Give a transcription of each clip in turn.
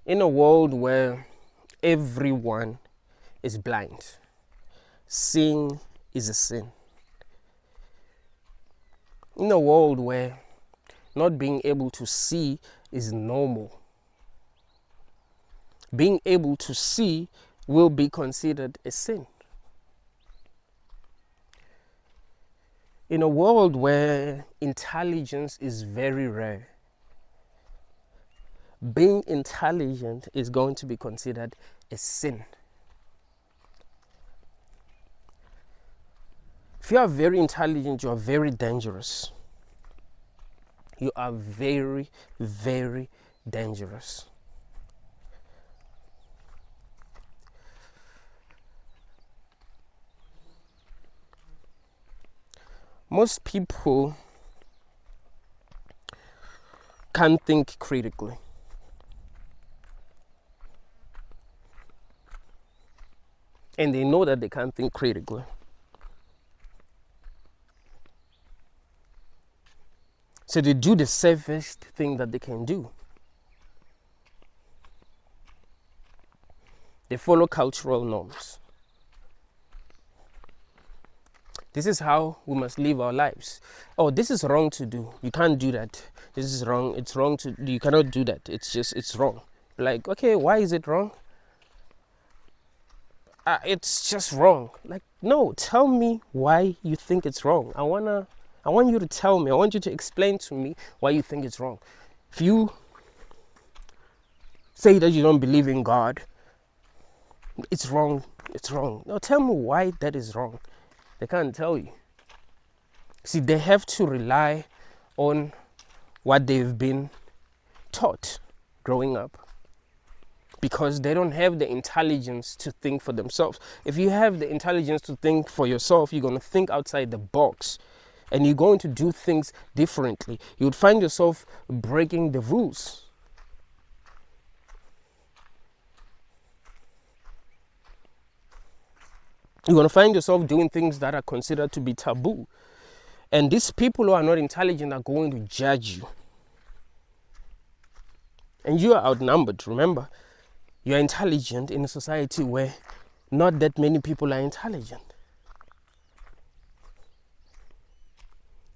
In a world where everyone is blind, seeing is a sin. In a world where not being able to see is normal, being able to see will be considered a sin. In a world where intelligence is very rare, being intelligent is going to be considered a sin. If you are very intelligent, you are very dangerous. You are very, very dangerous. Most people can't think critically. And they know that they can't think critically. So they do the safest thing that they can do. They follow cultural norms. This is how we must live our lives. Oh, this is wrong to do. You can't do that. This is wrong. It's wrong to do. You cannot do that. It's wrong. Like, okay, why is it wrong? It's just wrong. Like, no, tell me why you think it's wrong. I want you to tell me. I want you to explain to me why you think it's wrong. If you say that you don't believe in God, it's wrong. It's wrong. No, tell me why that is wrong. They can't tell you. See, they have to rely on what they've been taught growing up, because they don't have the intelligence to think for themselves. If you have the intelligence to think for yourself, you're going to think outside the box and you're going to do things differently. You would find yourself breaking the rules. You're going to find yourself doing things that are considered to be taboo. And these people who are not intelligent are going to judge you. And you are outnumbered, remember. You're intelligent in a society where not that many people are intelligent.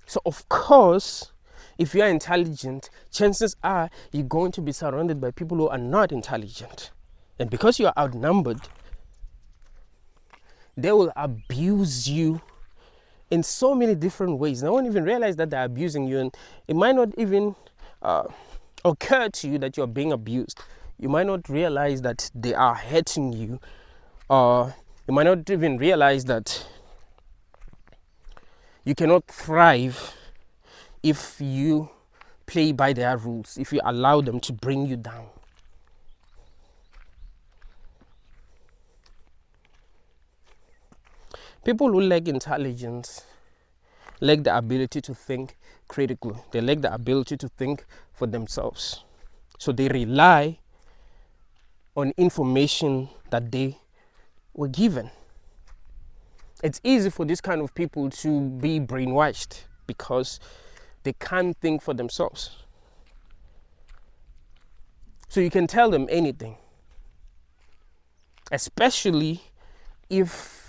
So of course, if you're intelligent, chances are you're going to be surrounded by people who are not intelligent. And because you are outnumbered, they will abuse you in so many different ways. They won't even realize that they're abusing you, and it might not even occur to you that you're being abused. You might not realize that they are hurting you, or you might not even realize that you cannot thrive if you play by their rules, if you allow them to bring you down. People who lack intelligence lack the ability to think critically. They lack the ability to think for themselves. So they rely on information that they were given. It's easy for this kind of people to be brainwashed because they can't think for themselves. So you can tell them anything, especially if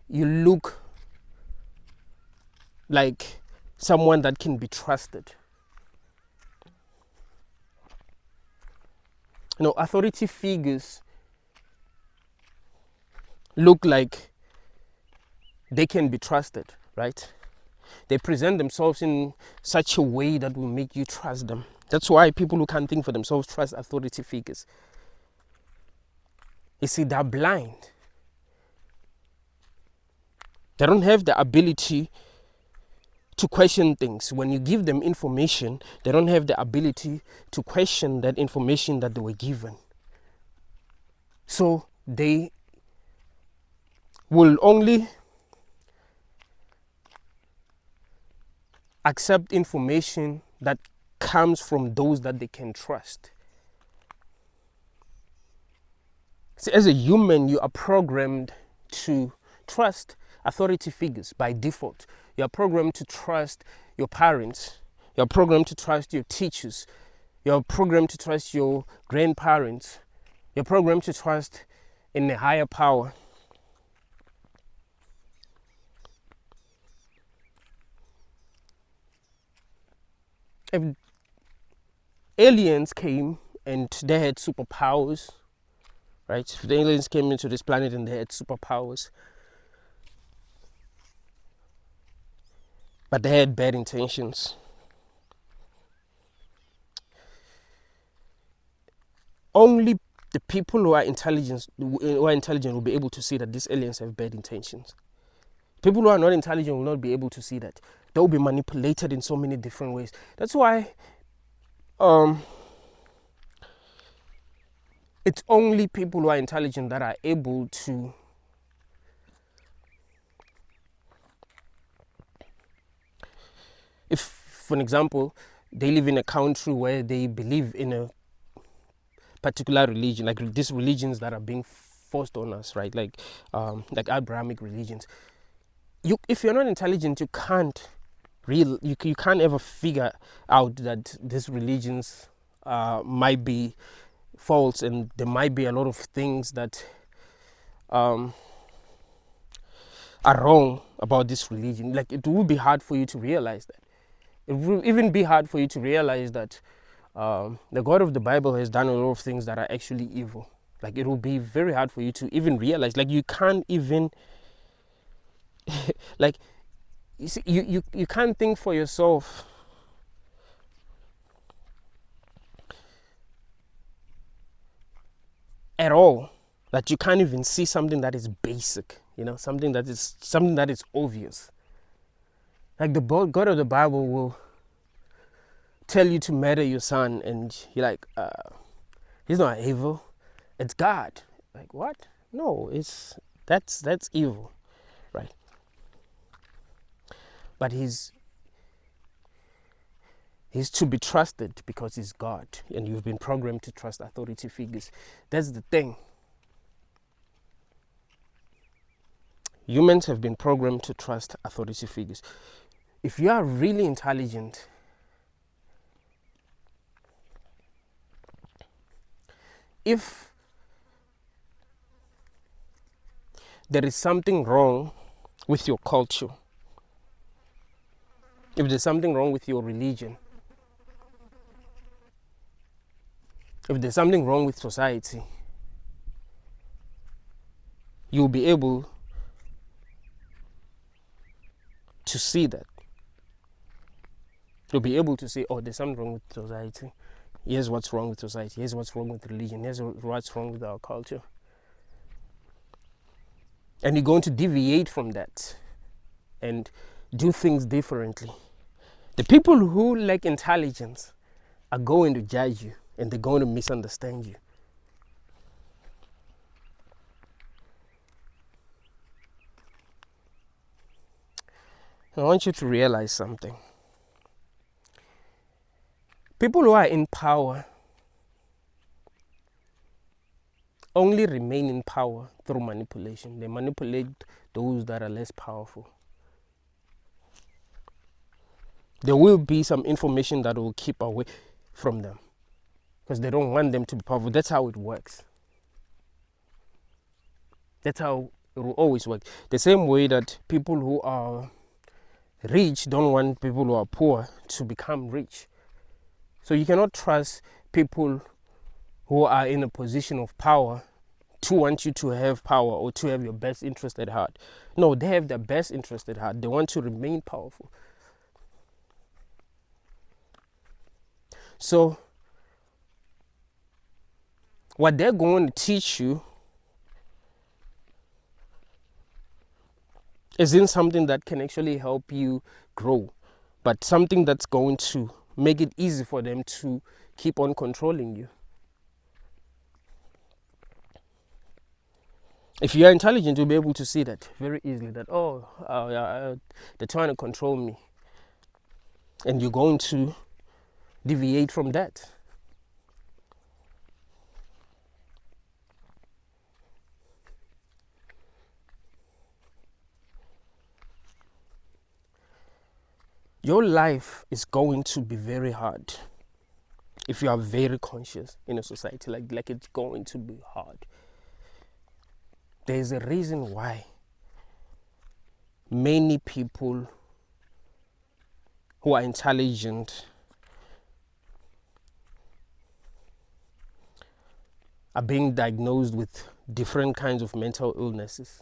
you look like someone that can be trusted. You know, authority figures look like they can be trusted, right? They present themselves in such a way that will make you trust them. That's why people who can't think for themselves trust authority figures. You see, they're blind. They don't have the ability to question things. When you give them information, they don't have the ability to question that information that they were given. So they will only accept information that comes from those that they can trust. See, as a human, you are programmed to trust authority figures by default. You are programmed to trust your parents. You are programmed to trust your teachers. You are programmed to trust your grandparents. You're programmed to trust in a higher power. If aliens came and they had superpowers, right? If the aliens came into this planet and they had superpowers, but they had bad intentions, only the people who are intelligent will be able to see that these aliens have bad intentions. People who are not intelligent will not be able to see that. They will be manipulated in so many different ways. That's why it's only people who are intelligent that are able to if, for example, they live in a country where they believe in a particular religion, like these religions that are being forced on us, right? Like Abrahamic religions. If you're not intelligent, you can't ever figure out that these religions might be false, and there might be a lot of things that are wrong about this religion. Like, it will be hard for you to realize that. It will even be hard for you to realize that the God of the Bible has done a lot of things that are actually evil. Like, it will be very hard for you to even realize. Like, you can't even like, you see, you can't think for yourself at all. That you can't even see something that is basic, something that is obvious. Like, the God of the Bible will tell you to murder your son, and you're like, he's not evil, it's God. Like, what? No, that's evil, right? But he's to be trusted because he's God, and you've been programmed to trust authority figures. That's the thing. Humans have been programmed to trust authority figures. If you are really intelligent, if there is something wrong with your culture, if there's something wrong with your religion, if there's something wrong with society, you'll be able to see that. You'll be able to say, oh, there's something wrong with society. Here's what's wrong with society. Here's what's wrong with religion. Here's what's wrong with our culture. And you're going to deviate from that and do things differently. The people who lack intelligence are going to judge you, and they're going to misunderstand you. I want you to realize something. People who are in power only remain in power through manipulation. They manipulate those that are less powerful. There will be some information that will keep away from them because they don't want them to be powerful. That's how it works. That's how it will always work. The same way that people who are rich don't want people who are poor to become rich. So you cannot trust people who are in a position of power to want you to have power or to have your best interest at heart. No, they have their best interest at heart. They want to remain powerful. So what they're going to teach you isn't something that can actually help you grow, but something that's going to make it easy for them to keep on controlling you. If you are intelligent, you'll be able to see that very easily, that, they're trying to control me. And you're going to deviate from that. Your life is going to be very hard. if you are very conscious in a society, like it's going to be hard. There's a reason why many people who are intelligent are being diagnosed with different kinds of mental illnesses.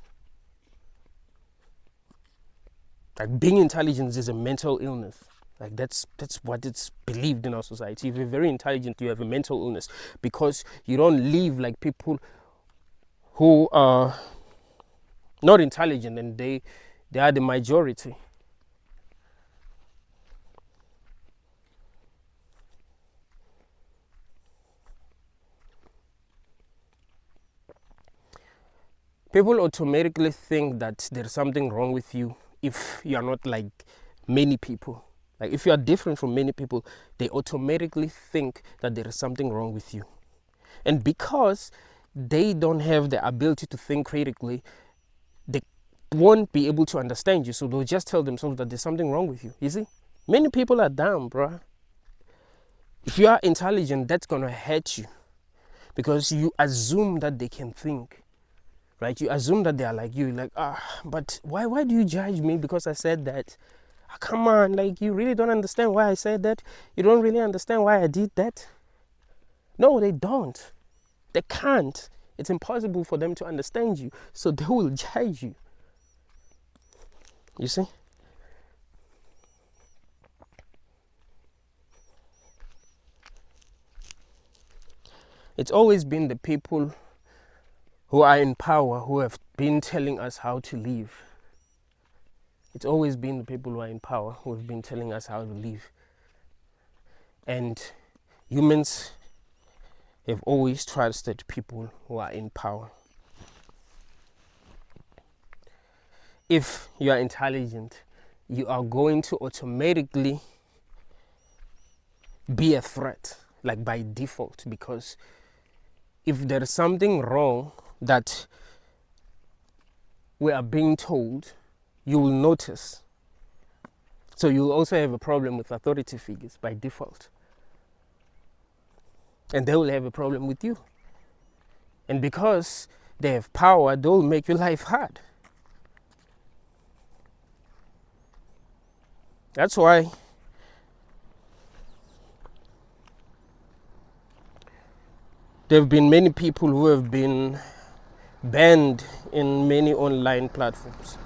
Like being intelligent is a mental illness. Like that's what it's believed in our society. If you're very intelligent, you have a mental illness because you don't live like people who are not intelligent, and they are the majority. People automatically think that there's something wrong with you if you are not like many people. Like if you are different from many people, they automatically think that there is something wrong with you. And because they don't have the ability to think critically, they won't be able to understand you. So they'll just tell themselves that there's something wrong with you. You see? Many people are dumb, bruh. If you are intelligent, that's going to hurt you because you assume that they can think. Right? You assume that they are like you. Like, but why do you judge me because I said that? Come on, like you really don't understand why I said that? You don't really understand why I did that? No, they don't. They can't. It's impossible for them to understand you. So they will judge you. You see? It's always been the people who are in power who have been telling us how to live. It's always been the people who are in power who have been telling us how to live. And humans have always trusted people who are in power. If you are intelligent, you are going to automatically be a threat, like by default, because if there is something wrong that we are being told, you will notice. So you'll also have a problem with authority figures by default. And they will have a problem with you. And because they have power, they'll make your life hard. That's why there have been many people who have been banned in many online platforms.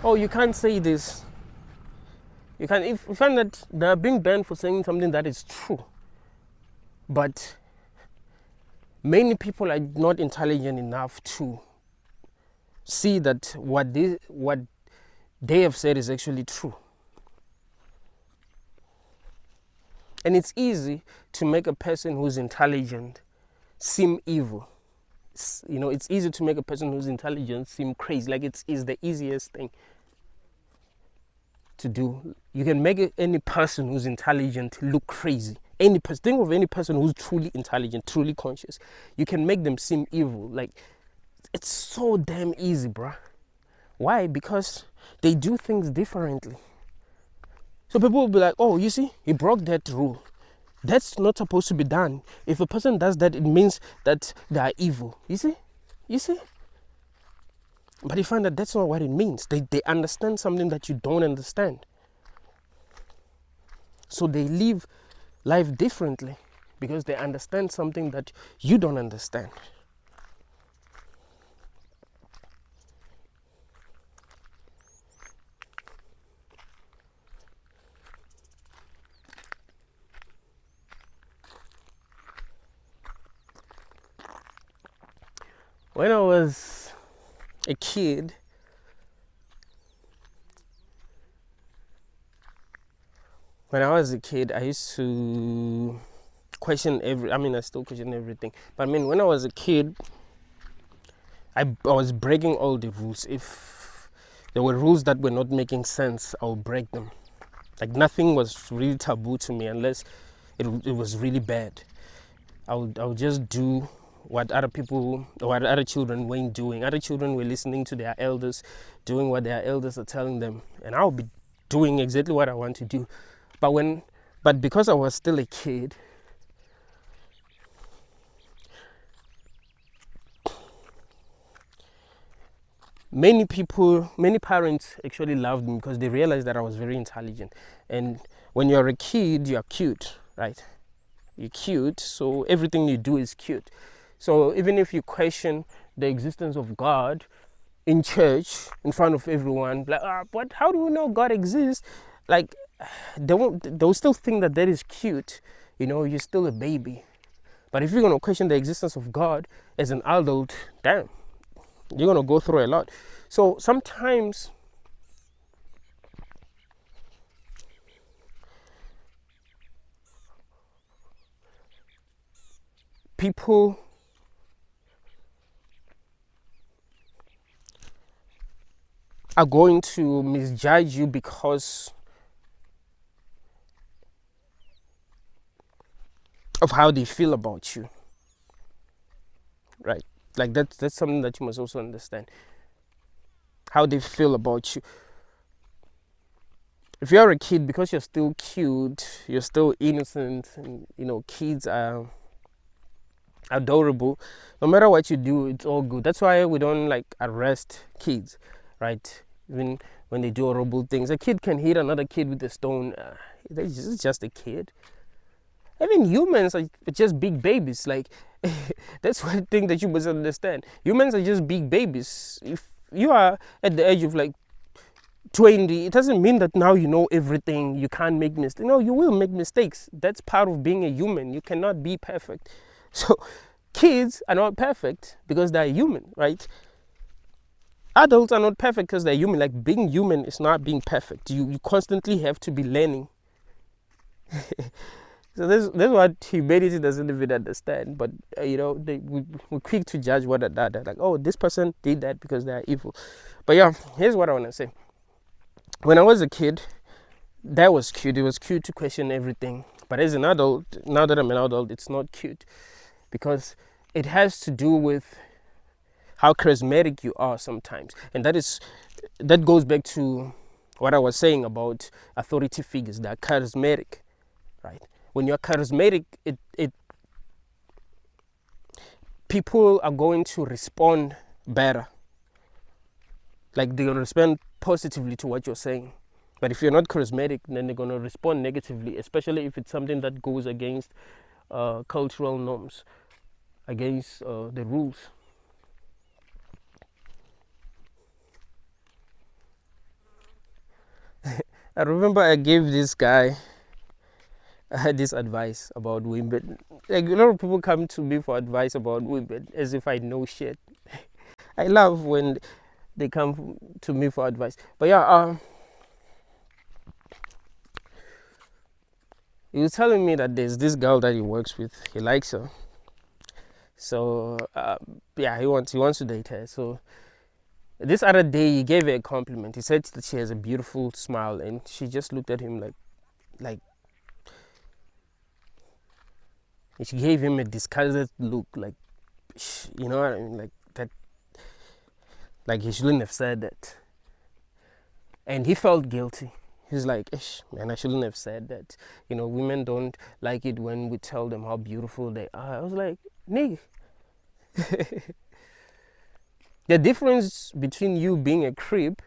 Oh, you can't say this. You find that they are being banned for saying something that is true. But many people are not intelligent enough to see that what they have said is actually true. And it's easy to make a person who's intelligent seem evil. It's easy to make a person who's intelligent seem crazy. Like it's the easiest thing to do. You can make any person who's intelligent look crazy. Think of any person who's truly intelligent, truly conscious. You can make them seem evil. Like it's so damn easy, bruh. Why? Because they do things differently. So people will be like, oh, you see, he broke that rule. That's not supposed to be done. If a person does that, it means that they are evil. You see? But you find that that's not what it means. They understand something that you don't understand. So they live life differently because they understand something that you don't understand. When I was a kid, I used to question I still question everything. But when I was a kid, I was breaking all the rules. If there were rules that were not making sense, I would break them. Like nothing was really taboo to me unless it was really bad. I would just do what other people or what other children weren't doing. Other children were listening to their elders, doing what their elders are telling them, and I'll be doing exactly what I want to do. But when But because I was still a kid, many parents actually loved me because they realized that I was very intelligent. And when you're a kid, you're cute, right? You're cute, so everything you do is cute. So even if you question the existence of God in church in front of everyone, like, but how do you know God exists? Like, they'll still think that that is cute. You're still a baby. But if you're gonna question the existence of God as an adult, damn, you're gonna go through a lot. So sometimes people are going to misjudge you because of how they feel about you, right? Like that's something that you must also understand, how they feel about you. If you're a kid, because you're still cute, you're still innocent, and kids are adorable. No matter what you do, it's all good. That's why we don't like arrest kids, right? Even when they do horrible things, a kid can hit another kid with a stone. It's just a kid. Even humans are just big babies. Like, that's one thing that you must understand. Humans are just big babies. If you are at the age of like 20, it doesn't mean that now you know everything. You can't make mistakes. No, you will make mistakes. That's part of being a human. You cannot be perfect. So kids are not perfect because they're human, right? Adults are not perfect because they're human. Like, being human is not being perfect. You constantly have to be learning. So this what humanity doesn't even understand. But we're quick to judge one another. Like, oh, this person did that because they are evil. But yeah, here's what I want to say. When I was a kid, that was cute. It was cute to question everything. But as an adult, now that I'm an adult, it's not cute, because it has to do with how charismatic you are sometimes. And that goes back to what I was saying about authority figures that are charismatic, right? When you're charismatic, it people are going to respond better. Like, they're going to respond positively to what you're saying. But if you're not charismatic, then they're going to respond negatively, especially if it's something that goes against cultural norms, against the rules. I remember I gave this guy, I had this advice about women. Like, a lot of people come to me for advice about women as if I know shit. I love when they come to me for advice. But yeah, he was telling me that there's this girl that he works with. He likes her. So yeah, he wants to date her. So this other day he gave her a compliment. He said that she has a beautiful smile, and she just looked at him like she gave him a disgusted look, like, you know what I mean, like that, like he shouldn't have said that. And he felt guilty. He's like, man, I shouldn't have said that. Women don't like it when we tell them how beautiful they are. I was like, nigga. The difference between you being a creep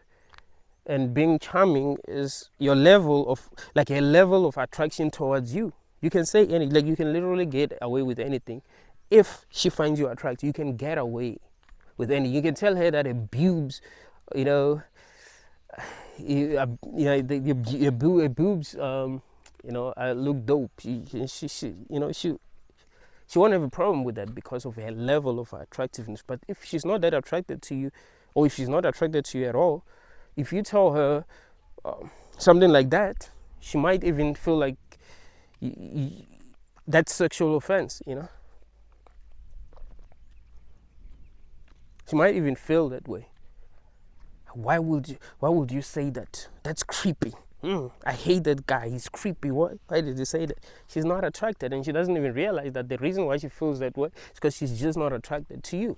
and being charming is your level of, like, a level of attraction towards you. You can say anything, like, you can literally get away with anything. If she finds you attractive, you can get away with anything. You can tell her that her boobs, your boobs, look dope. She won't have a problem with that because of her level of attractiveness. But if she's not that attracted to you, or if she's not attracted to you at all, if you tell her something like that, she might even feel like that's sexual offense. She might even feel that way. Why would you say that? That's creepy. I hate that guy. He's creepy. Why did you say that? She's not attracted, and she doesn't even realize that the reason why she feels that way is because she's just not attracted to you.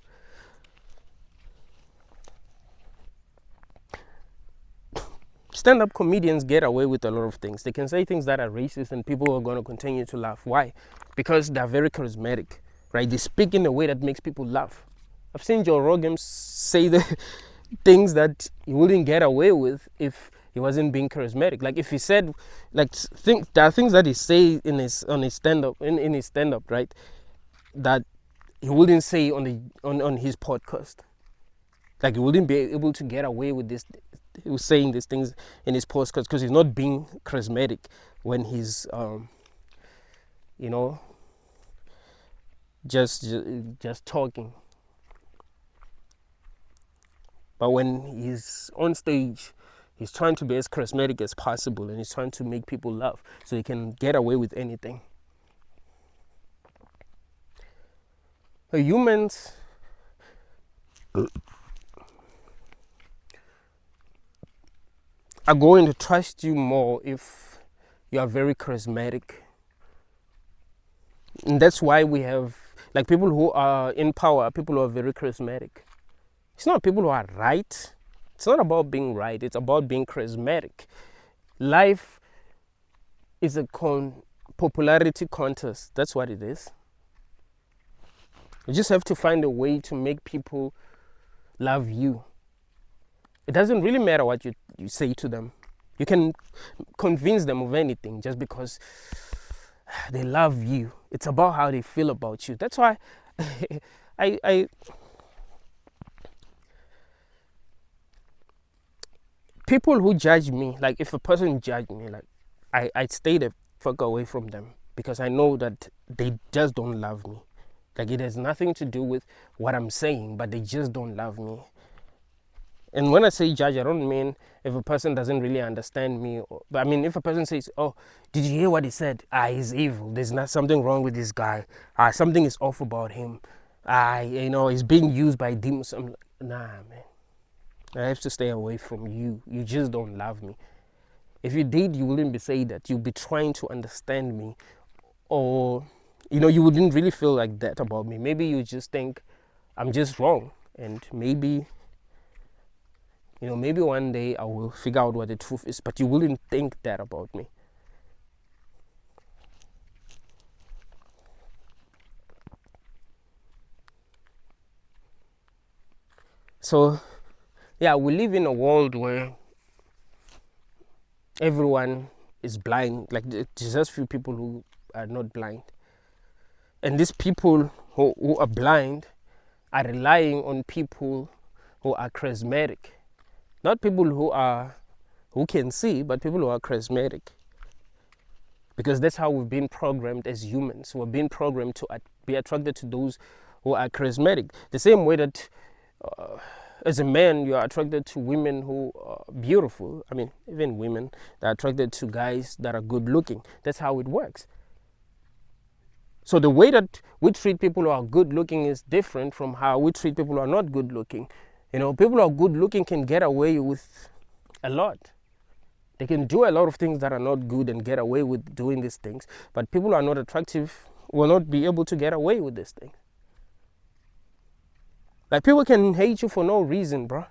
stand-up comedians get away with a lot of things. They can say things that are racist and people are going to continue to laugh. Why? Because they're very charismatic, right? They speak in a way that makes people laugh. I've seen Joe Rogan say the things that he wouldn't get away with if he wasn't being charismatic. Like if he said, like, there are things that he say in his stand-up, in his stand-up, right, that he wouldn't say on his podcast. Like he wouldn't be able to get away with this. He was saying these things in his podcast because he's not being charismatic when he's, just talking. But when he's on stage, he's trying to be as charismatic as possible, and he's trying to make people laugh so he can get away with anything. Humans are going to trust you more if you are very charismatic. And that's why we have, like, people who are in power, people who are very charismatic. It's not people who are right. It's not about being right. It's about being charismatic. Life is a popularity contest. That's what it is. You just have to find a way to make people love you. It doesn't really matter what you say to them. You can convince them of anything just because they love you. It's about how they feel about you. That's why people who judge me, like if a person judge me, like I stay the fuck away from them because I know that they just don't love me. Like it has nothing to do with what I'm saying, but they just don't love me. And when I say judge, I don't mean if a person doesn't really understand me. But I mean, if a person says, oh, did you hear what he said? He's evil. There's not something wrong with this guy. Something is off about him. He's being used by demons. I'm like, nah, man. I have to stay away from you. You just don't love me. If you did, you wouldn't be saying that. You'd be trying to understand me. Or, you wouldn't really feel like that about me. Maybe you just think I'm just wrong. And maybe one day I will figure out what the truth is, but you wouldn't think that about me. So, yeah, we live in a world where everyone is blind. Like, there's just few people who are not blind. And these people who are blind are relying on people who are charismatic. Not people who can see, but people who are charismatic. Because that's how we've been programmed as humans. We've been programmed to be attracted to those who are charismatic. The same way that as a man, you are attracted to women who are beautiful. I mean, even women that are attracted to guys that are good looking. That's how it works. So the way that we treat people who are good looking is different from how we treat people who are not good looking. People who are good looking can get away with a lot. They can do a lot of things that are not good and get away with doing these things. But people who are not attractive will not be able to get away with these things. Like, people can hate you for no reason, bro.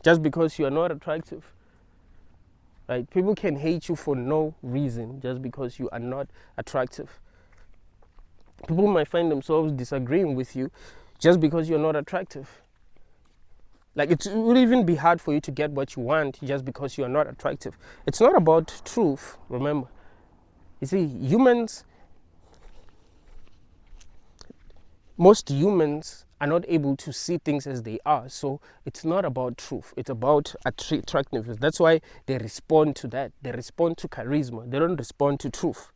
Just because you are not attractive. Right? People can hate you for no reason just because you are not attractive. People might find themselves disagreeing with you just because you're not attractive. Like, it would even be hard for you to get what you want just because you're not attractive. It's not about truth, remember. You see, most humans are not able to see things as they are. So it's not about truth. It's about attractiveness. That's why they respond to that. They respond to charisma. They don't respond to truth.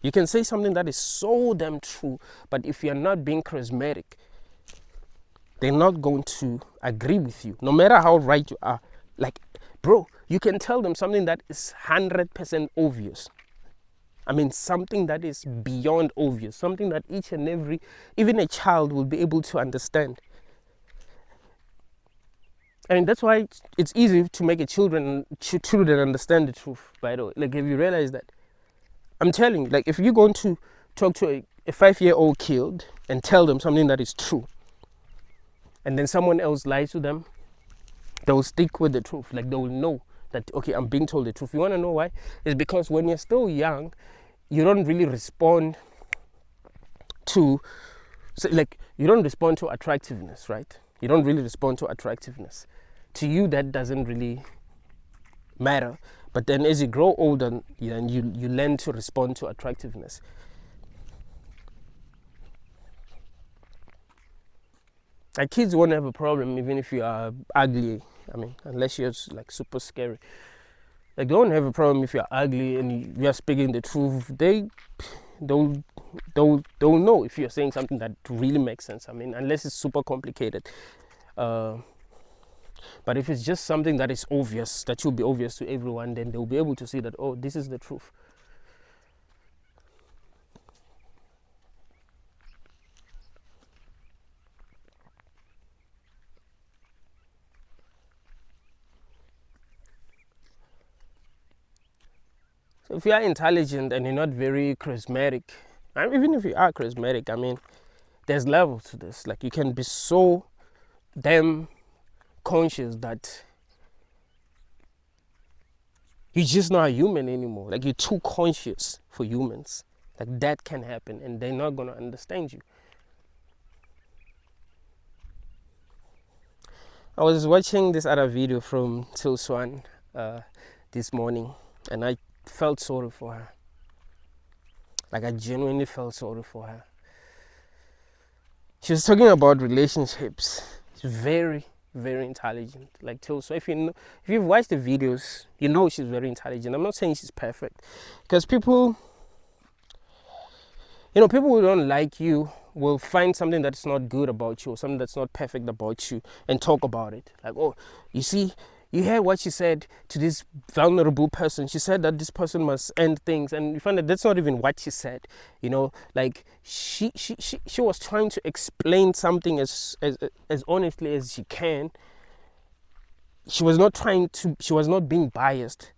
You can say something that is so damn true, but if you're not being charismatic, they're not going to agree with you, no matter how right you are. Like, bro, you can tell them something that is 100% obvious. I mean, something that is beyond obvious, something that each and every, even a child will be able to understand. And that's why it's easy to make children understand the truth, by the way. Like, have you realized that? I'm telling you, like, if you're going to talk to a 5-year-old kid and tell them something that is true, and then someone else lies to them, they'll stick with the truth. Like, they'll know that, okay, I'm being told the truth. You want to know why? It's because when you're still young, you don't really respond to, so like, you don't respond to attractiveness, right? You don't really respond to attractiveness. To you, that doesn't really matter. But then as you grow older, you learn to respond to attractiveness. Like, kids won't have a problem even if you are ugly. I mean, unless you're like super scary. Like, they won't have a problem if you're ugly and you're speaking the truth. They'll know if you're saying something that really makes sense. I mean, unless it's super complicated. But if it's just something that is obvious, that should be obvious to everyone, then they'll be able to see that, oh, this is the truth. So if you are intelligent and you're not very charismatic, and even if you are charismatic, I mean, there's levels to this. Like, you can be so damn conscious that you're just not a human anymore. Like, you're too conscious for humans. Like, that can happen and they're not going to understand you. I was watching this other video from Til Swan this morning, and I felt sorry for her. Like, I genuinely felt sorry for her. She was talking about relationships. She's very, very intelligent. Like, Til Swan, if you've watched the videos, you know she's very intelligent. I'm not saying she's perfect, because people who don't like you will find something that's not good about you or something that's not perfect about you and talk about it. Like, oh, you see, you hear what she said to this vulnerable person. She said that this person must end things, and you find that that's not even what she said. Like, she was trying to explain something as honestly as she can. She was not being biased.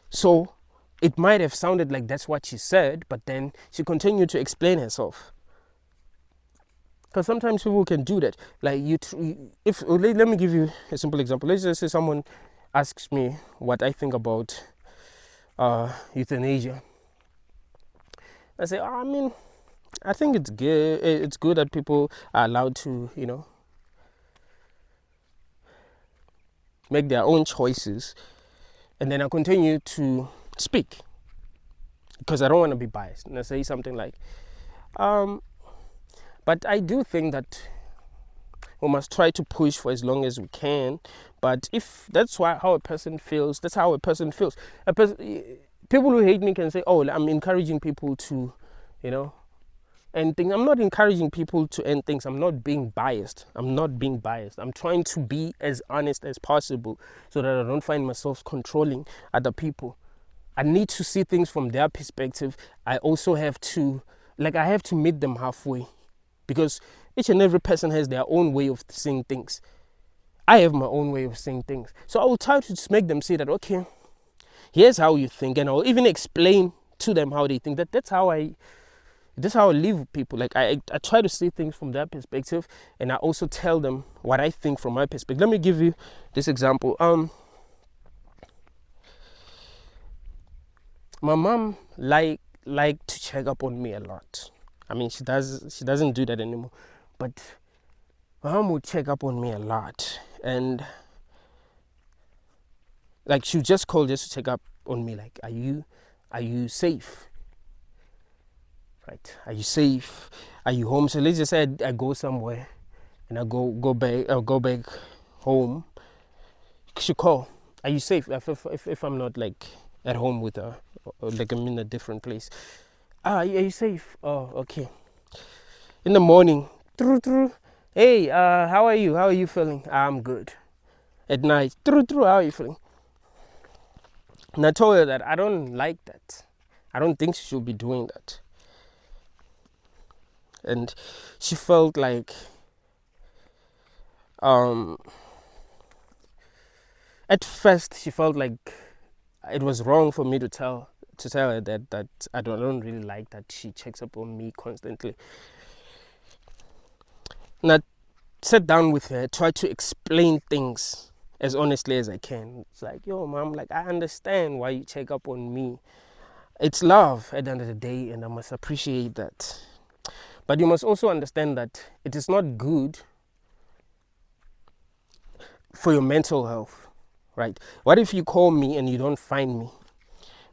So it might have sounded like that's what she said, but then she continued to explain herself. Because sometimes people can do that. Like, let me give you a simple example. Let's just say someone asks me what I think about euthanasia. I say, I mean, I think it's good. It's good that people are allowed to, make their own choices. And then I continue to speak, because I don't want to be biased. And I say something like, but I do think that we must try to push for as long as we can. But if that's how a person feels, that's how a person feels. People who hate me can say, oh, I'm encouraging people to, end things. I'm not encouraging people to end things. I'm not being biased. I'm trying to be as honest as possible so that I don't find myself controlling other people. I need to see things from their perspective. I also have to meet them halfway. Because each and every person has their own way of seeing things. I have my own way of seeing things. So I will try to just make them see that, okay, here's how you think. And I'll even explain to them how they think. That's how I live with people. Like, I try to see things from their perspective. And I also tell them what I think from my perspective. Let me give you this example. My mom like to check up on me a lot. I mean, she doesn't do that anymore, but my mom would check up on me a lot, and like, she would just call just to check up on me. Like, are you safe? Right? Are you safe? Are you home? So let's just say I go somewhere, and I go back. I'll go back home. She call. Are you safe? If I'm not like at home with her, or like I'm in a different place. Are you safe? Oh, okay. In the morning, hey, how are you? How are you feeling? I'm good. At night, how are you feeling? And I told her that I don't like that. I don't think she should be doing that. And she felt like, at first she felt like it was wrong for me to tell her that I don't really like that she checks up on me constantly. And I sat down with her, tried to explain things as honestly as I can. It's like, yo, mom, like, I understand why you check up on me. It's love at the end of the day, and I must appreciate that. But you must also understand that it is not good for your mental health, right? What if you call me and you don't find me?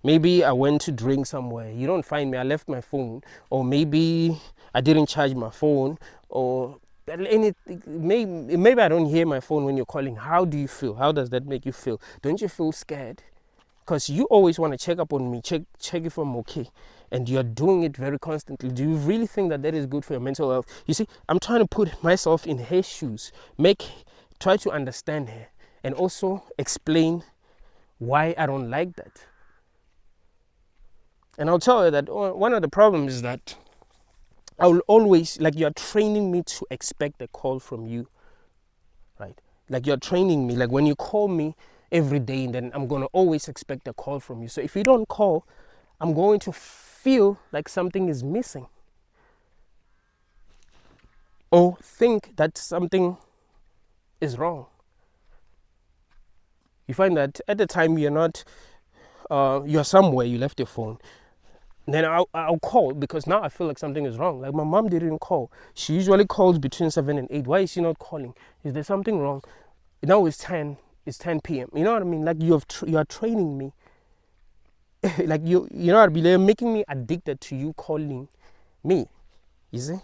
Maybe I went to drink somewhere, you don't find me, I left my phone, or maybe I didn't charge my phone, or anything. Maybe I don't hear my phone when you're calling. How do you feel? How does that make you feel? Don't you feel scared? Because you always want to check up on me, check if I'm okay, and you're doing it very constantly. Do you really think that is good for your mental health? You see, I'm trying to put myself in her shoes, try to understand her, and also explain why I don't like that. And I'll tell her that one of the problems is that I will always, like, you're training me to expect a call from you, right? Like, you're training me, like, when you call me every day, then I'm going to always expect a call from you. So if you don't call, I'm going to feel like something is missing, or think that something is wrong. You find that at the time you're somewhere, you left your phone. Then I'll call, because now I feel like something is wrong. Like, my mom didn't call. She usually calls between 7 and 8. Why is she not calling? Is there something wrong? Now it's 10 p.m. You know what I mean? Like, you are training me. Like, you know what I mean? They're making me addicted to you calling me. You see?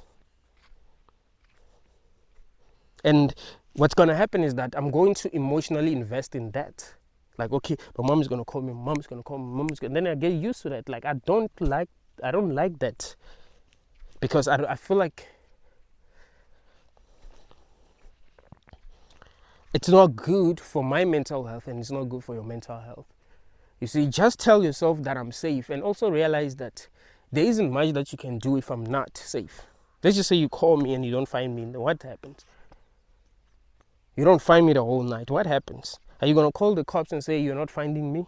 And what's going to happen is that I'm going to emotionally invest in that. Like, okay, my mom is going to call me, mom's going to call me, then I get used to that. Like, I don't like that, because I feel like it's not good for my mental health, and it's not good for your mental health. You see, just tell yourself that I'm safe, and also realize that there isn't much that you can do if I'm not safe. Let's just say you call me and you don't find me, then what happens? You don't find me the whole night, what happens? Are you going to call the cops and say you're not finding me?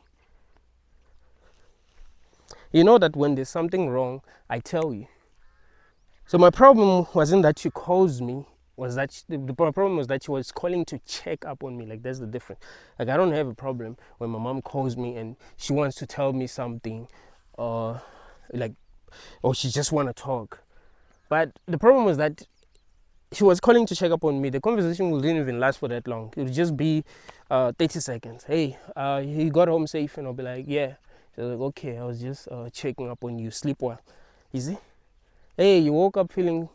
You know that when there's something wrong, I tell you. So my problem wasn't that she calls me, the problem was that she was calling to check up on me. Like, that's the difference. Like, I don't have a problem when my mom calls me and she wants to tell me something, or she just want to talk. But the problem was that she was calling to check up on me. The conversation wouldn't even last for that long. It would just be 30 seconds. Hey, you got home safe? And I'll be like, yeah. So like, okay, I was just checking up on you. Sleep well. You see? Hey, you woke up feeling...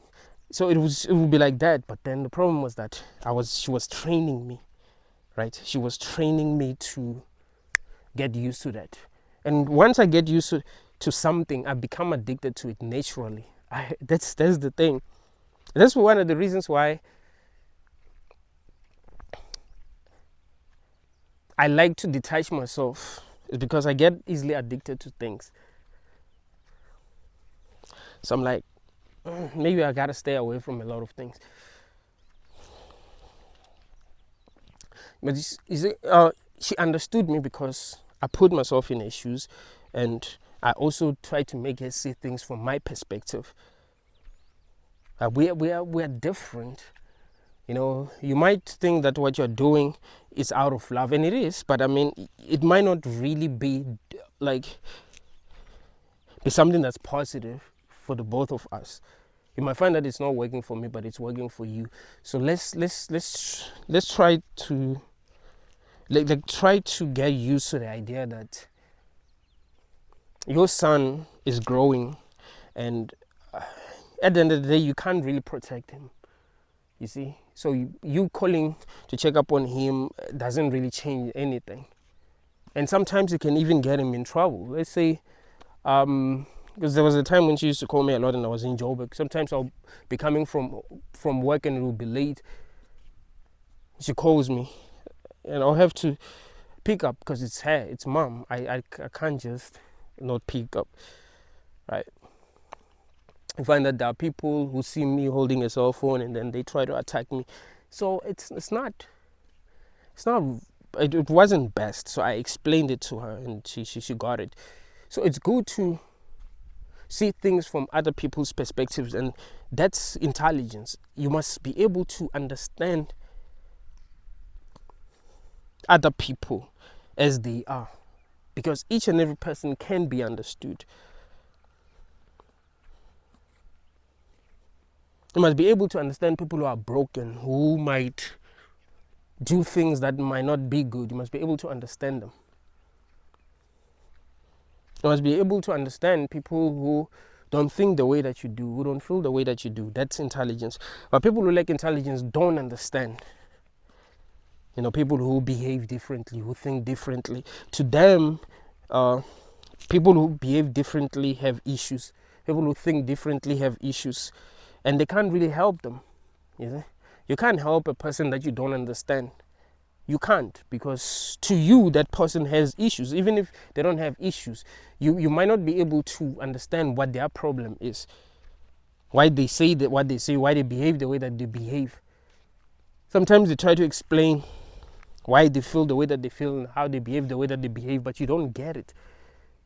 So it would be like that. But then the problem was that she was training me, right? She was training me to get used to that. And once I get used to something, I become addicted to it naturally. That's the thing. That's one of the reasons why I like to detach myself, is because I get easily addicted to things. So I'm like, maybe I gotta stay away from a lot of things. But she understood me because I put myself in her shoes, and I also try to make her see things from my perspective. We are different. You know, you might think that what you're doing is out of love, and it is, but I mean, it might not really be something that's positive for the both of us. You might find that it's not working for me, but it's working for you. So let's try to try to get used to the idea that your son is growing, and at the end of the day, you can't really protect him. You see, so you calling to check up on him doesn't really change anything, and sometimes you can even get him in trouble. Let's say, because there was a time when she used to call me a lot, and I was in Joburg. Sometimes I'll be coming from work, and it will be late. She calls me, and I'll have to pick up because it's her, it's mom. I can't just not pick up, right? I find that there are people who see me holding a cell phone and then they try to attack me. So it wasn't best. So I explained it to her, and she got it. So it's good to see things from other people's perspectives, and that's intelligence. You must be able to understand other people as they are, because each and every person can be understood. You must be able to understand people who are broken, who might do things that might not be good. You must be able to understand them. You must be able to understand people who don't think the way that you do, who don't feel the way that you do. That's intelligence. But people who lack intelligence don't understand. People who behave differently, who think differently. To them, people who behave differently have issues. People who think differently have issues. And they can't really help them. You can't help a person that you don't understand. You can't, because to you that person has issues. Even if they don't have issues, you might not be able to understand what their problem is, why they say that what they say, why they behave the way that they behave. Sometimes they try to explain why they feel the way that they feel and how they behave the way that they behave, but you don't get it.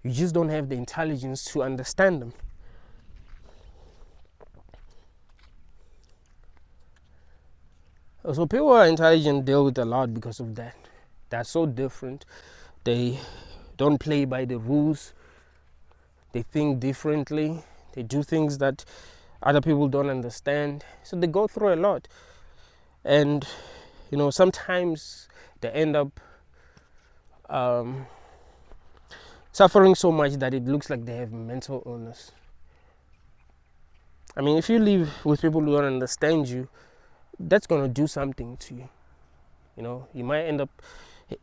You just don't have the intelligence to understand them. So people who are intelligent deal with a lot because of that. They're so different. They don't play by the rules. They think differently. They do things that other people don't understand. So they go through a lot. And, sometimes they end up suffering so much that it looks like they have mental illness. I mean, if you live with people who don't understand you, that's going to do something to you. You might end up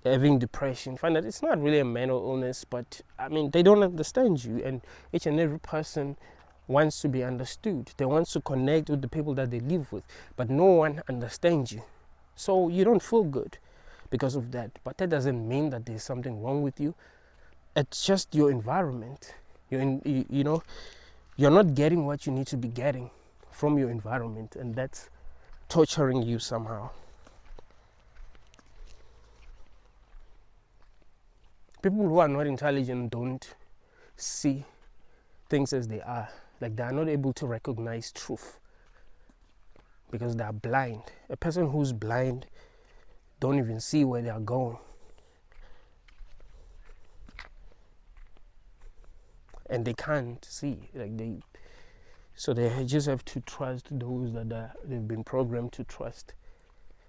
having depression. Find that it's not really a mental illness, but they don't understand you. And each and every person wants to be understood. They want to connect with the people that they live with, but no one understands you. So you don't feel good because of that. But that doesn't mean that there's something wrong with you. It's just your environment. You're not getting what you need to be getting from your environment, and that's torturing you somehow. People who are not intelligent don't see things as they are. Like, they are not able to recognize truth because they are blind. A person who's blind don't even see where they are going. And they can't see. So they just have to trust those that they've been programmed to trust.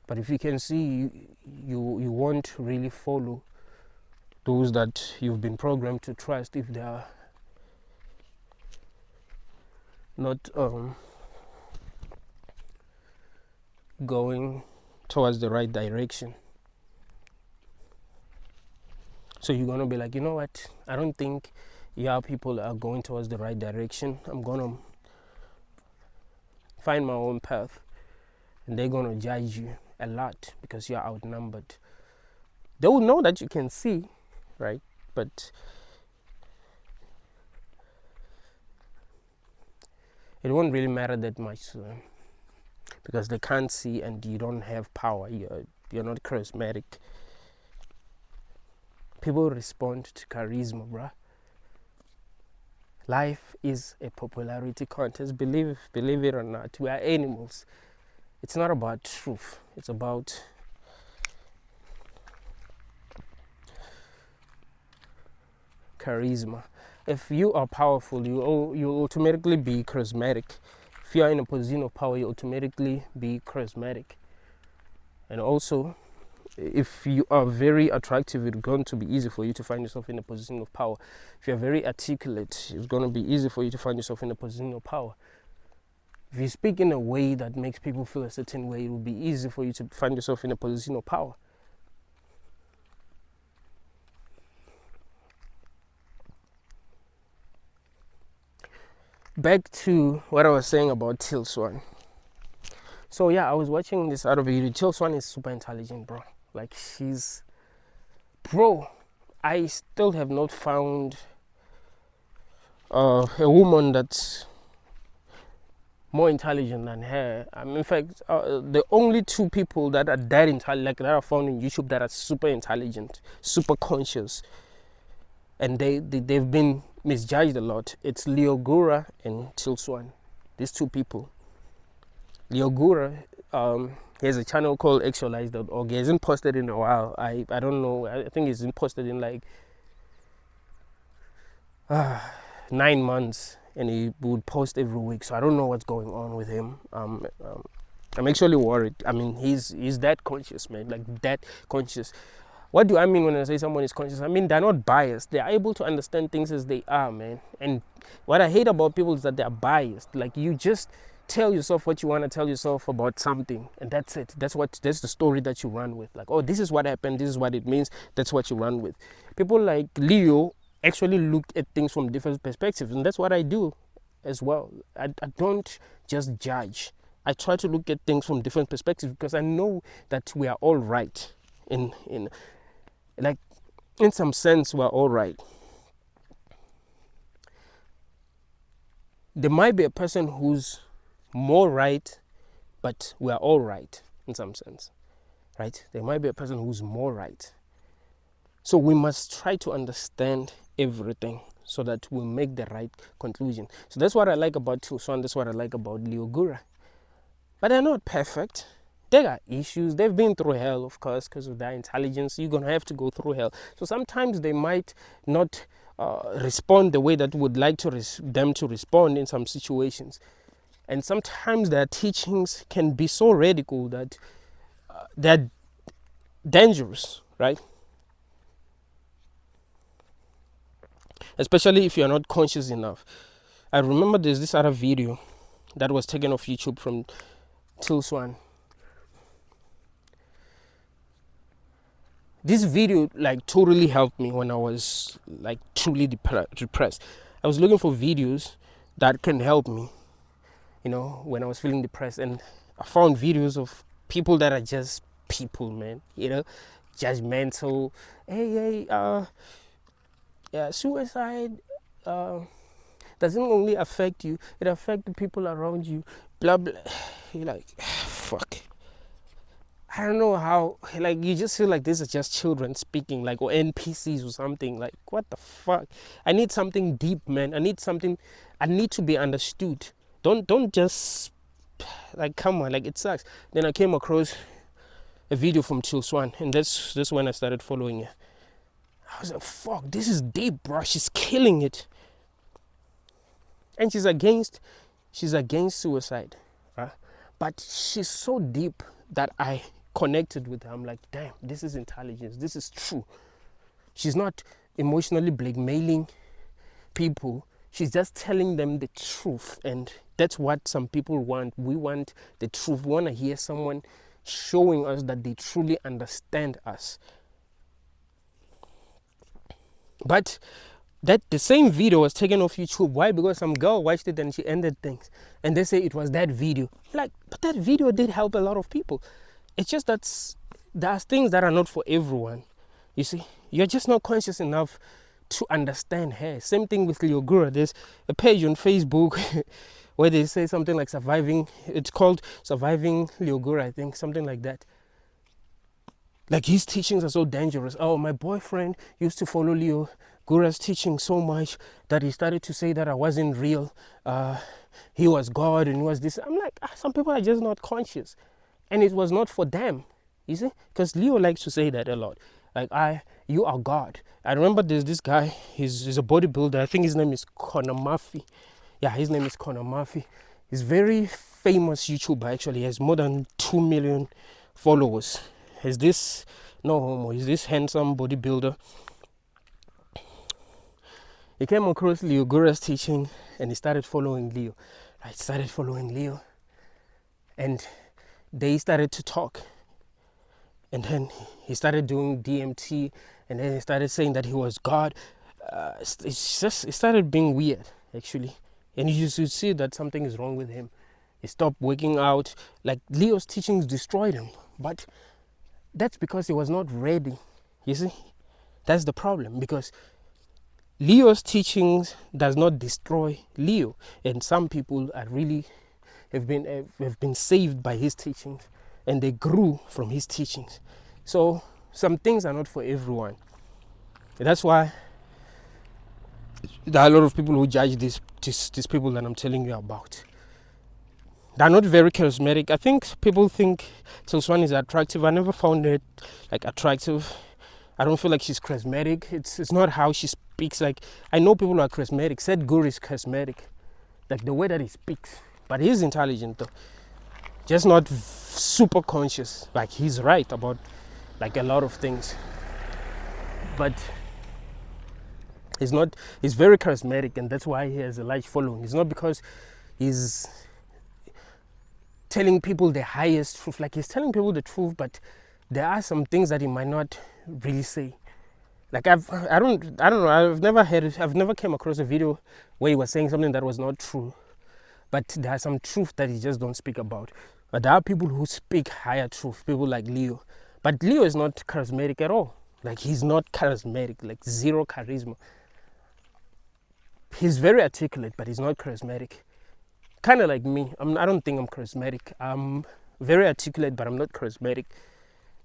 But if you can see, you won't really follow those that you've been programmed to trust if they are not going towards the right direction. So you're going to be like, you know what? I don't think people are going towards the right direction. I'm going to find my own path. And they're going to judge you a lot because you're outnumbered. They will know that you can see, right? But it won't really matter that much to them because they can't see and you don't have power. You're not charismatic. People respond to charisma, bruh. Life is a popularity contest. Believe it or not, we are animals. It's not about truth. It's about charisma. If you are powerful, you automatically be charismatic. If you are in a position of power, you automatically be charismatic. And also, if you are very attractive, it's going to be easy for you to find yourself in a position of power. If you're very articulate, it's going to be easy for you to find yourself in a position of power. If you speak in a way that makes people feel a certain way, it will be easy for you to find yourself in a position of power. Back to what I was saying about Till Swan. So yeah, I was watching this other video. Till Swan is super intelligent, bro. Like, I still have not found a woman that's more intelligent than her. In fact, the only two people that are that intelligent, that are found on YouTube, that are super intelligent, super conscious, and they've been misjudged a lot. It's Leo and Till Swan. These two people. Leo He has a channel called actualize.org. He hasn't posted in a while. I don't know. I think he's posted in like 9 months, and he would post every week. So I don't know what's going on with him. I'm actually worried. I mean, he's that conscious, man, like that conscious. What do I mean when I say someone is conscious? I mean, they're not biased. They're able to understand things as they are, man. And what I hate about people is that they're biased. Like, you just tell yourself what you want to tell yourself about something, and that's it. That's the story that you run with. Like, oh, this is what happened, this is what it means. That's what you run with. People like Leo actually look at things from different perspectives, and that's what I do as well. I don't just judge. I try to look at things from different perspectives, because I know that we are all right. In some sense, we're all right. There might be a person who's more right, but we're all right in some sense, right? There might be a person who's more right. So we must try to understand everything so that we make the right conclusion. So that's what I like about Tucson. That's what I like about Leo Gura. But they're not perfect. They got issues. They've been through hell, of course, because of their intelligence. You're going to have to go through hell. So sometimes they might not respond the way that we would like them to respond in some situations. And sometimes their teachings can be so radical that they're dangerous, right? Especially if you're not conscious enough. I remember there's this other video that was taken off YouTube from Tucson. This video like totally helped me when I was like truly depressed. I was looking for videos that can help me, you know, when I was feeling depressed, and I found videos of people that are just people, man, you know, judgmental. Suicide doesn't only affect you, it affects the people around you, blah blah. You're like, fuck. I don't know how, like, you just feel like this is just children speaking, like, or NPCs or something. Like, what the fuck? I need something deep, man. I need to be understood. Don't just, like, come on, like, it sucks. Then I came across a video from Chill Swan, and that's when I started following her. I was like, fuck, this is deep, bro. She's killing it. And she's against suicide, right? But she's so deep that I connected with her. I'm like, damn, this is intelligence. This is true. She's not emotionally blackmailing people. She's just telling them the truth. And that's what some people want. We want the truth. We want to hear someone showing us that they truly understand us. But the same video was taken off YouTube. Why? Because some girl watched it and she ended things. And they say it was that video. Like, but that video did help a lot of people. It's just that there's things that are not for everyone. You see, you're just not conscious enough to understand her. Same thing with Leo Gura. There's a page on Facebook where they say something like surviving. It's called Surviving Leo Gura, I think, something like that. Like, his teachings are so dangerous. Oh, my boyfriend used to follow Leo Gura's teaching so much that he started to say that I wasn't real. He was God and he was this. I'm like, some people are just not conscious. And it was not for them, you see? Because Leo likes to say that a lot. Like, you are God. I remember there's this guy, he's a bodybuilder. I think his name is Connor Murphy. Yeah, his name is Connor Murphy. He's a very famous YouTuber, actually. He has more than 2 million followers. He's this handsome bodybuilder. He came across Leo Gura's teaching and he started following Leo. I started following Leo. And they started to talk, and then he started doing DMT, and then he started saying that he was God. It started being weird, actually, and you should see that something is wrong with him. He stopped working out. Like, Leo's teachings destroyed him, but that's because he was not ready. You see, that's the problem, because Leo's teachings does not destroy Leo, and some people are really have been saved by his teachings, and they grew from his teachings. So some things are not for everyone. That's why there are a lot of people who judge these people that I'm telling you about. they're not very charismatic. I think people think Tilswan is attractive. I never found it like attractive. I don't feel like she's charismatic. It's not how she speaks. Like, I know people who are charismatic. Said Guru is charismatic, like the way that he speaks. But he's intelligent though, just not super conscious. Like, he's right about like a lot of things, but he's not. He's very charismatic, and that's why he has a large following. It's not because he's telling people the highest truth. Like, he's telling people the truth, but there are some things that he might not really say. Like, I don't know. I've never came across a video where he was saying something that was not true. But there are some truth that he just don't speak about. But there are people who speak higher truth, people like Leo. But Leo is not charismatic at all. Like, he's not charismatic, like zero charisma. He's very articulate, but he's not charismatic. Kind of like me. I don't think I'm charismatic. I'm very articulate, but I'm not charismatic.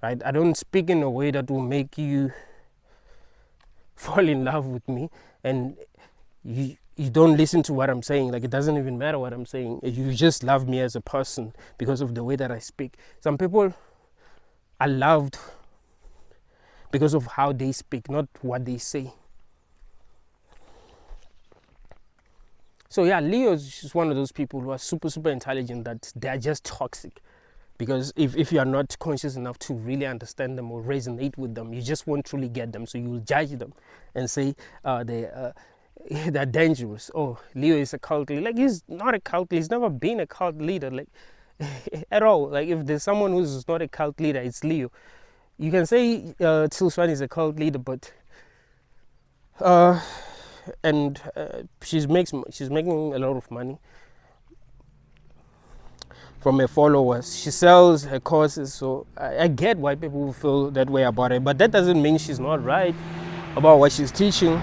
Right? I don't speak in a way that will make you fall in love with me, and you don't listen to what I'm saying. Like, it doesn't even matter what I'm saying. You just love me as a person because of the way that I speak. Some people are loved because of how they speak, not what they say. So yeah, Leo is just one of those people who are super intelligent, that they are just toxic. Because if you are not conscious enough to really understand them or resonate with them, you just won't truly get them. So you will judge them and say they're dangerous. Oh, Leo is a cult leader. Like, he's not a cult leader. He's never been a cult leader, like, at all. Like, if there's someone who's not a cult leader, it's Leo. You can say Tilswan is a cult leader, but she's making a lot of money from her followers. She sells her courses, so I get why people feel that way about her, but that doesn't mean she's not right about what she's teaching.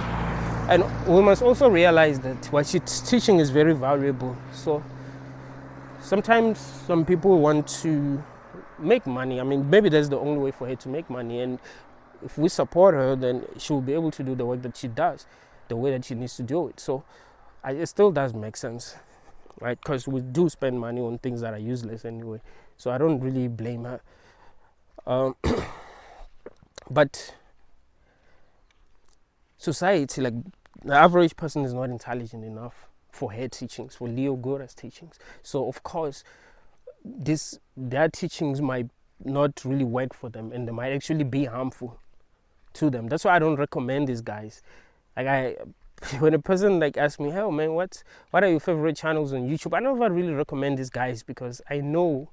And we must also realize that what she's teaching is very valuable. So sometimes some people want to make money. I mean, maybe that's the only way for her to make money, and if we support her, then she will be able to do the work that she does the way that she needs to do it. So it still does make sense, right? Because we do spend money on things that are useless anyway. So I don't really blame her. But society, like, the average person is not intelligent enough for her teachings, for Leo Gura's teachings. So of course, their teachings might not really work for them, and they might actually be harmful to them. That's why I don't recommend these guys. Like, when a person like asks me, "Hey man, what are your favorite channels on YouTube?" I never really recommend these guys because I know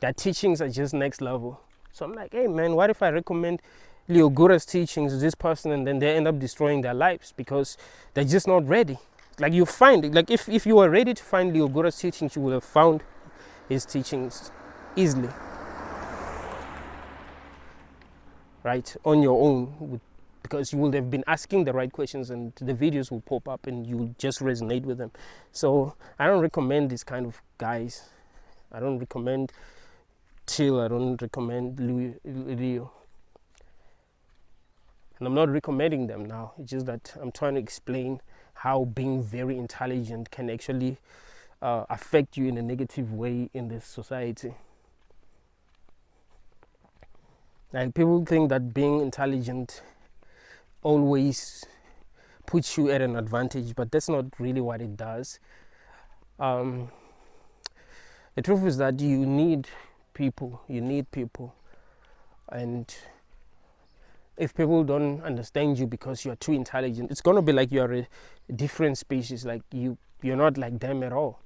their teachings are just next level. So I'm like, hey man, what if I recommend Leo Gura's teachings to this person, and then they end up destroying their lives because they're just not ready? Like, you find it, like, if you were ready to find Leo Gura's teachings, you would have found his teachings easily, right, on your own, because you would have been asking the right questions, and the videos will pop up and you will just resonate with them. So I don't recommend this kind of guys. I don't recommend Till. I don't recommend Leo. And I'm not recommending them now. It's just that I'm trying to explain how being very intelligent can actually affect you in a negative way in this society. Like, people think that being intelligent always puts you at an advantage, but that's not really what it does. The truth is that you need people, and if people don't understand you because you're too intelligent, it's gonna be like you're a different species. Like, you're not like them at all.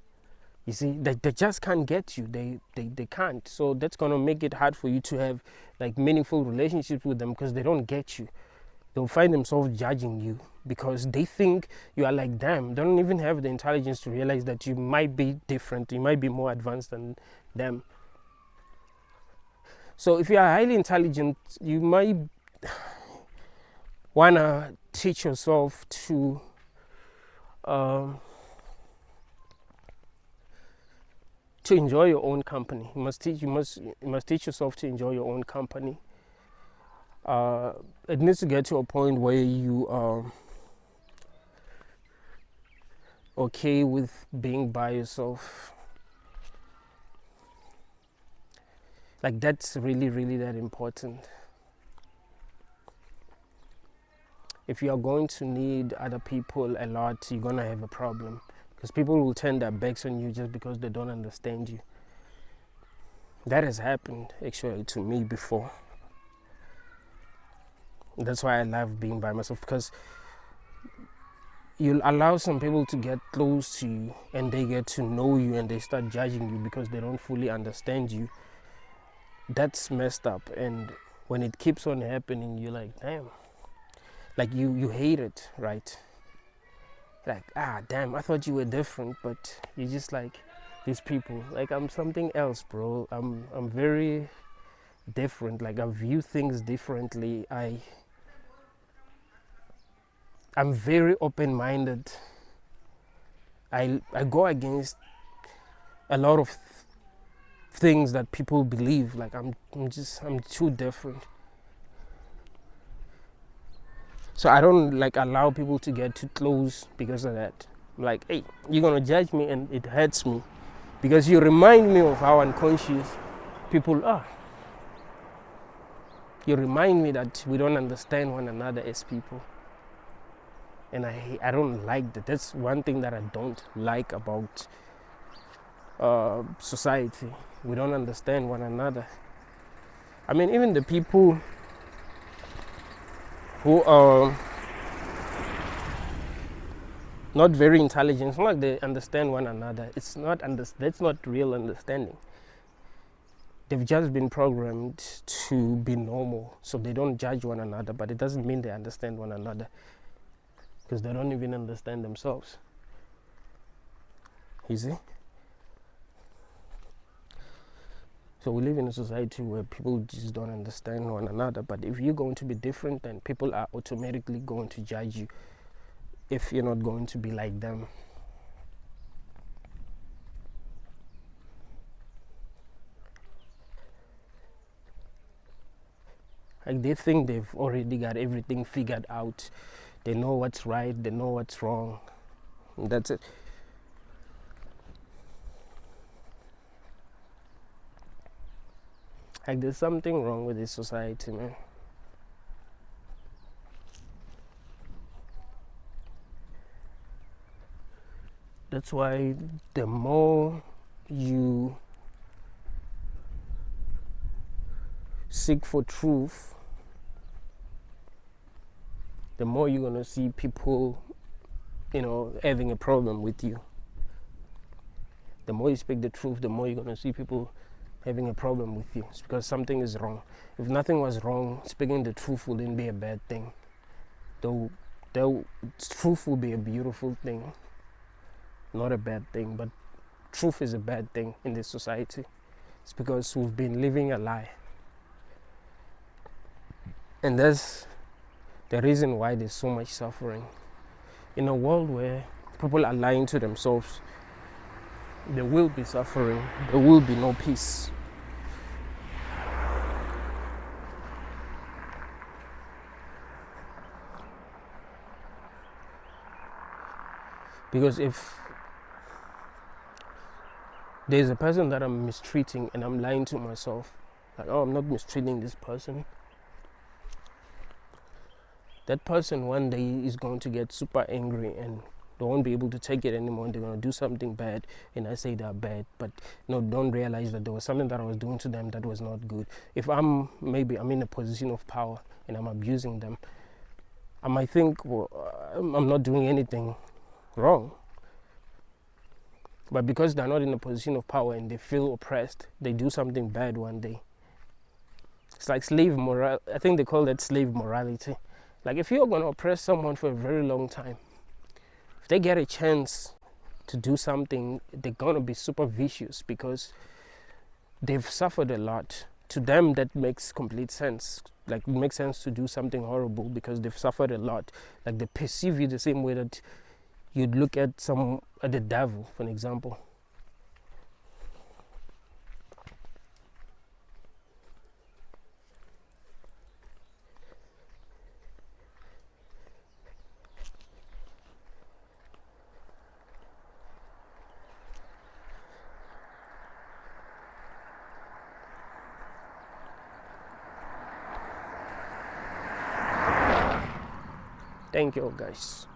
You see, they just can't get you. They can't. So that's gonna make it hard for you to have like meaningful relationships with them, because they don't get you. They'll find themselves judging you because they think you are like them. They don't even have the intelligence to realize that you might be different. You might be more advanced than them. So if you are highly intelligent, you might want to teach yourself to enjoy your own company. You must teach yourself to enjoy your own company. It needs to get to a point where you are okay with being by yourself. Like, that's really, really that important. If you are going to need other people a lot, you're going to have a problem, because people will turn their backs on you just because they don't understand you. That has happened actually to me before. That's why I love being by myself, because you'll allow some people to get close to you and they get to know you and they start judging you because they don't fully understand you. That's messed up. And when it keeps on happening, you're like, damn. Like, you hate it, right? Like, damn, I thought you were different, but you're just like these people. Like, I'm something else, bro. I'm very different. Like, I view things differently. I'm very open-minded. I go against a lot of things that people believe. Like, I'm too different. So I don't like allow people to get too close because of that. I'm like, hey, you're gonna judge me, and it hurts me because you remind me of how unconscious people are. You remind me that we don't understand one another as people. And I don't like that. That's one thing that I don't like about society. We don't understand one another. I mean, even the people who are not very intelligent, it's not like they understand one another. That's not real understanding. They've just been programmed to be normal, so they don't judge one another, but it doesn't mean they understand one another, because they don't even understand themselves. You see? So we live in a society where people just don't understand one another, but if you're going to be different, then people are automatically going to judge you if you're not going to be like them. Like, they think they've already got everything figured out. They know what's right, they know what's wrong. And that's it. Like, there's something wrong with this society, man. That's why the more you seek for truth, the more you're going to see people, having a problem with you. The more you speak the truth, the more you're going to see people having a problem with you. It's because something is wrong. If nothing was wrong, speaking the truth wouldn't be a bad thing. Though truth will be a beautiful thing, not a bad thing. But truth is a bad thing in this society. It's because we've been living a lie. And that's the reason why there's so much suffering. In a world where people are lying to themselves, there will be suffering, there will be no peace. Because if there's a person that I'm mistreating and I'm lying to myself, like, oh, I'm not mistreating this person, that person one day is going to get super angry and they won't be able to take it anymore, and they're going to do something bad, and I say they're bad, but don't realize that there was something that I was doing to them that was not good. If I'm in a position of power and I'm abusing them, I might think, well, I'm not doing anything wrong. But because they're not in a position of power and they feel oppressed, they do something bad one day. It's like slave moral. I think they call that slave morality. Like, if you're going to oppress someone for a very long time, if they get a chance to do something, they're going to be super vicious because they've suffered a lot. To them, that makes complete sense. Like, it makes sense to do something horrible because they've suffered a lot. Like, they perceive you the same way that you'd look at the devil, for an example. Thank you, guys.